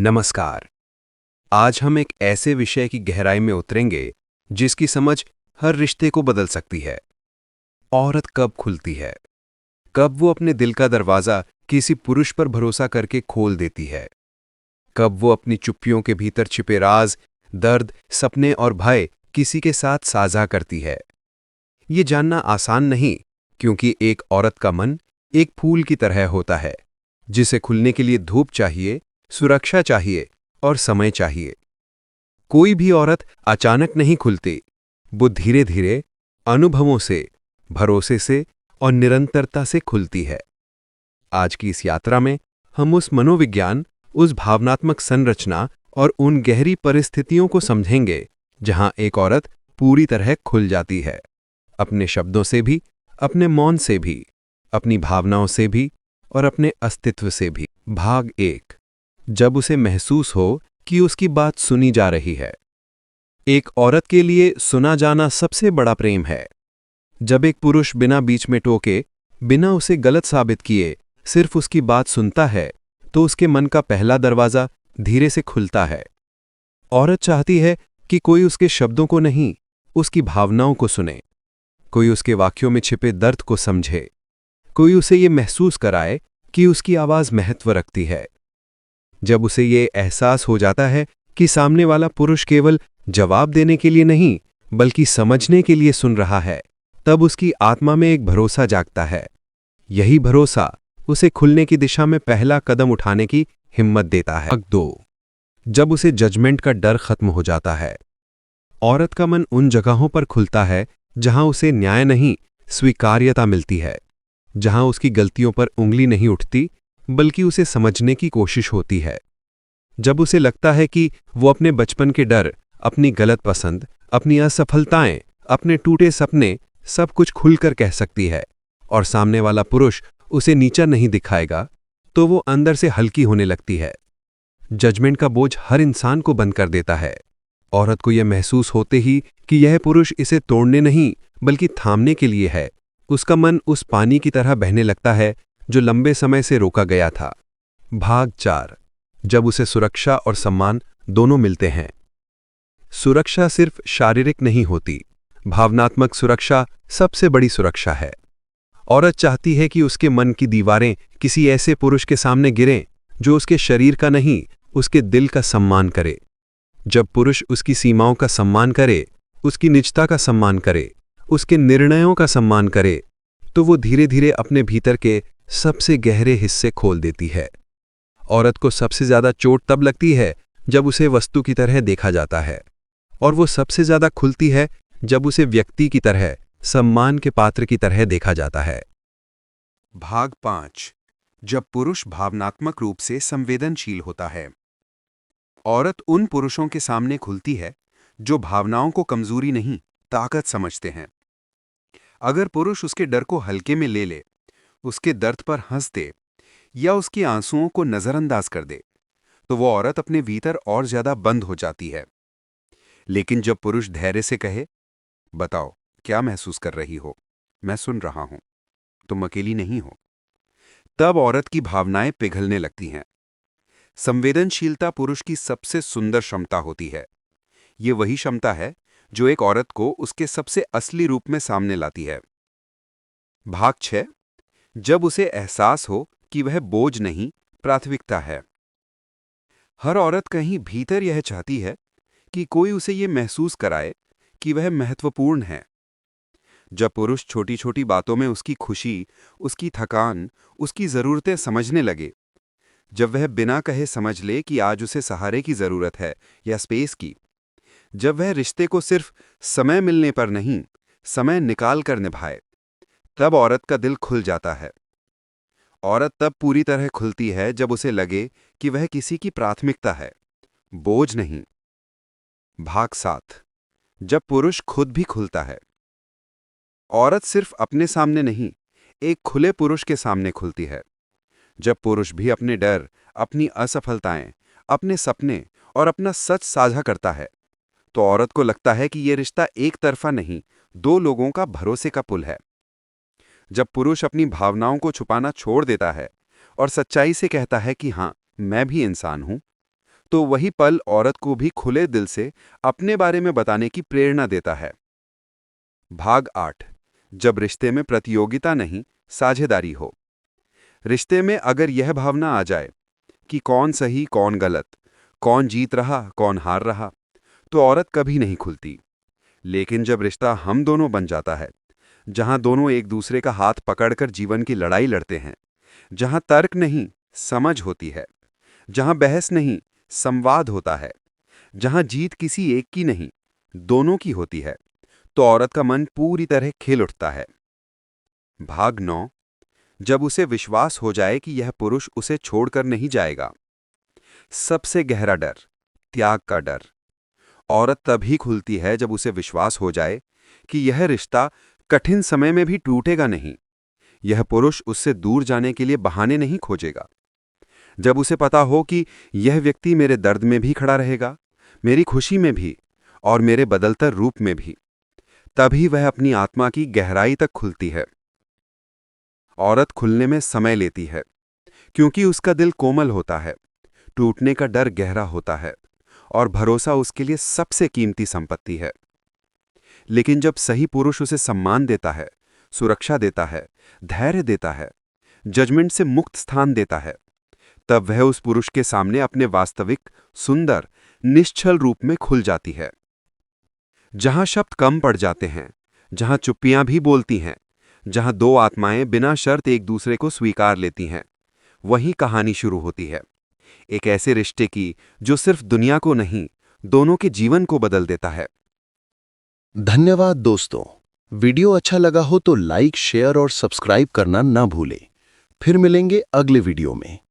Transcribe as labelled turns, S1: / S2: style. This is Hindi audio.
S1: नमस्कार। आज हम एक ऐसे विषय की गहराई में उतरेंगे जिसकी समझ हर रिश्ते को बदल सकती है। औरत कब खुलती है? कब वो अपने दिल का दरवाजा किसी पुरुष पर भरोसा करके खोल देती है? कब वो अपनी चुप्पियों के भीतर छिपे राज, दर्द, सपने और भय किसी के साथ साझा करती है? ये जानना आसान नहीं, क्योंकि एक औरत का मन एक फूल की तरह होता है, जिसे खुलने के लिए धूप चाहिए, सुरक्षा चाहिए और समय चाहिए। कोई भी औरत अचानक नहीं खुलती, वो धीरे धीरे, अनुभवों से, भरोसे से और निरंतरता से खुलती है। आज की इस यात्रा में हम उस मनोविज्ञान, उस भावनात्मक संरचना और उन गहरी परिस्थितियों को समझेंगे जहां एक औरत पूरी तरह खुल जाती है, अपने शब्दों से भी, अपने मौन से भी, अपनी भावनाओं से भी और अपने अस्तित्व से भी। भाग 1। जब उसे महसूस हो कि उसकी बात सुनी जा रही है। एक औरत के लिए सुना जाना सबसे बड़ा प्रेम है। जब एक पुरुष बिना बीच में टोके, बिना उसे गलत साबित किए, सिर्फ उसकी बात सुनता है, तो उसके मन का पहला दरवाजा धीरे से खुलता है। औरत चाहती है कि कोई उसके शब्दों को नहीं, उसकी भावनाओं को सुने, कोई उसके वाक्यों में छिपे दर्द को समझे, कोई उसे ये महसूस कराए कि उसकी आवाज महत्व रखती है। जब उसे ये एहसास हो जाता है कि सामने वाला पुरुष केवल जवाब देने के लिए नहीं, बल्कि समझने के लिए सुन रहा है, तब उसकी आत्मा में एक भरोसा जागता है। यही भरोसा उसे खुलने की दिशा में पहला कदम उठाने की हिम्मत देता है। भाग 2। जब उसे जजमेंट का डर खत्म हो जाता है। औरत का मन उन जगहों पर खुलता है जहां उसे न्याय नहीं, स्वीकार्यता मिलती है, जहां उसकी गलतियों पर उंगली नहीं उठती, बल्कि उसे समझने की कोशिश होती है। जब उसे लगता है कि वो अपने बचपन के डर, अपनी गलत पसंद, अपनी असफलताएं, अपने टूटे सपने, सब कुछ खुलकर कह सकती है और सामने वाला पुरुष उसे नीचा नहीं दिखाएगा, तो वो अंदर से हल्की होने लगती है। जजमेंट का बोझ हर इंसान को बंद कर देता है। औरत को यह महसूस होते ही कि यह पुरुष इसे तोड़ने नहीं, बल्कि थामने के लिए है, उसका मन उस पानी की तरह बहने लगता है जो लंबे समय से रोका गया था। भाग 4। जब उसे सुरक्षा और सम्मान दोनों मिलते हैं। सुरक्षा सिर्फ शारीरिक नहीं होती, भावनात्मक सुरक्षा सबसे बड़ी सुरक्षा है। औरत चाहती है कि उसके मन की दीवारें किसी ऐसे पुरुष के सामने गिरें जो उसके शरीर का नहीं, उसके दिल का सम्मान करे। जब पुरुष उसकी सीमाओं का सम्मान करे, उसकी निजता का सम्मान करे, उसके निर्णयों का सम्मान करे, तो वो धीरे धीरे अपने भीतर के सबसे गहरे हिस्से खोल देती है। औरत को सबसे ज्यादा चोट तब लगती है जब उसे वस्तु की तरह देखा जाता है, और वो सबसे ज्यादा खुलती है जब उसे व्यक्ति की तरह, सम्मान के पात्र की तरह देखा जाता है। भाग 5। जब पुरुष भावनात्मक रूप से संवेदनशील होता है। औरत उन पुरुषों के सामने खुलती है जो भावनाओं को कमजोरी नहीं, ताकत समझते हैं। अगर पुरुष उसके डर को हल्के में ले ले, उसके दर्द पर हंस दे या उसके आंसुओं को नजरअंदाज कर दे, तो वो औरत अपने भीतर और ज्यादा बंद हो जाती है। लेकिन जब पुरुष धैर्य से कहे, बताओ क्या महसूस कर रही हो, मैं सुन रहा हूं, तुम अकेली नहीं हो, तब औरत की भावनाएं पिघलने लगती हैं। संवेदनशीलता पुरुष की सबसे सुंदर क्षमता होती है। ये वही क्षमता है जो एक औरत को उसके सबसे असली रूप में सामने लाती है। भाग 6। जब उसे एहसास हो कि वह बोझ नहीं, प्राथमिकता है। हर औरत कहीं भीतर यह चाहती है कि कोई उसे ये महसूस कराए कि वह महत्वपूर्ण है। जब पुरुष छोटी छोटी बातों में उसकी खुशी, उसकी थकान, उसकी जरूरतें समझने लगे, जब वह बिना कहे समझ ले कि आज उसे सहारे की जरूरत है या स्पेस की, जब वह रिश्ते को सिर्फ समय मिलने पर नहीं, समय निकाल कर निभाए, तब औरत का दिल खुल जाता है। औरत तब पूरी तरह खुलती है जब उसे लगे कि वह किसी की प्राथमिकता है, बोझ नहीं। भाग 7। जब पुरुष खुद भी खुलता है। औरत सिर्फ अपने सामने नहीं, एक खुले पुरुष के सामने खुलती है। जब पुरुष भी अपने डर, अपनी असफलताएं, अपने सपने और अपना सच साझा करता है, तो औरत को लगता है कि यह रिश्ता एक तरफा नहीं, दो लोगों का भरोसे का पुल है। जब पुरुष अपनी भावनाओं को छुपाना छोड़ देता है और सच्चाई से कहता है कि हां, मैं भी इंसान हूं, तो वही पल औरत को भी खुले दिल से अपने बारे में बताने की प्रेरणा देता है। भाग 8। जब रिश्ते में प्रतियोगिता नहीं, साझेदारी हो। रिश्ते में अगर यह भावना आ जाए कि कौन सही कौन गलत, कौन जीत रहा कौन हार रहा, तो औरत कभी नहीं खुलती। लेकिन जब रिश्ता हम दोनों बन जाता है, जहां दोनों एक दूसरे का हाथ पकड़कर जीवन की लड़ाई लड़ते हैं, जहां तर्क नहीं समझ होती है, जहां बहस नहीं संवाद होता है, जहां जीत किसी एक की नहीं दोनों की होती है, तो औरत का मन पूरी तरह खिल उठता है। भाग 9। जब उसे विश्वास हो जाए कि यह पुरुष उसे छोड़कर नहीं जाएगा। सबसे गहरा डर, त्याग का डर। औरत तभी खुलती है जब उसे विश्वास हो जाए कि यह रिश्ता कठिन समय में भी टूटेगा नहीं। यह पुरुष उससे दूर जाने के लिए बहाने नहीं खोजेगा। जब उसे पता हो कि यह व्यक्ति मेरे दर्द में भी खड़ा रहेगा, मेरी खुशी में भी और मेरे बदलते रूप में भी, तभी वह अपनी आत्मा की गहराई तक खुलती है। औरत खुलने में समय लेती है क्योंकि उसका दिल कोमल होता है, टूटने का डर गहरा होता है और भरोसा उसके लिए सबसे कीमती संपत्ति है। लेकिन जब सही पुरुष उसे सम्मान देता है, सुरक्षा देता है, धैर्य देता है, जजमेंट से मुक्त स्थान देता है, तब वह उस पुरुष के सामने अपने वास्तविक, सुंदर, निश्चल रूप में खुल जाती है। जहां शब्द कम पड़ जाते हैं, जहां चुप्पियां भी बोलती हैं, जहां दो आत्माएं बिना शर्त एक दूसरे को स्वीकार लेती हैं, वहीं कहानी शुरू होती है। एक ऐसे रिश्ते की जो सिर्फ दुनिया को नहीं, दोनों के जीवन को बदल देता है।
S2: धन्यवाद दोस्तों। वीडियो अच्छा लगा हो तो लाइक, शेयर और सब्सक्राइब करना ना भूलें। फिर मिलेंगे अगले वीडियो में।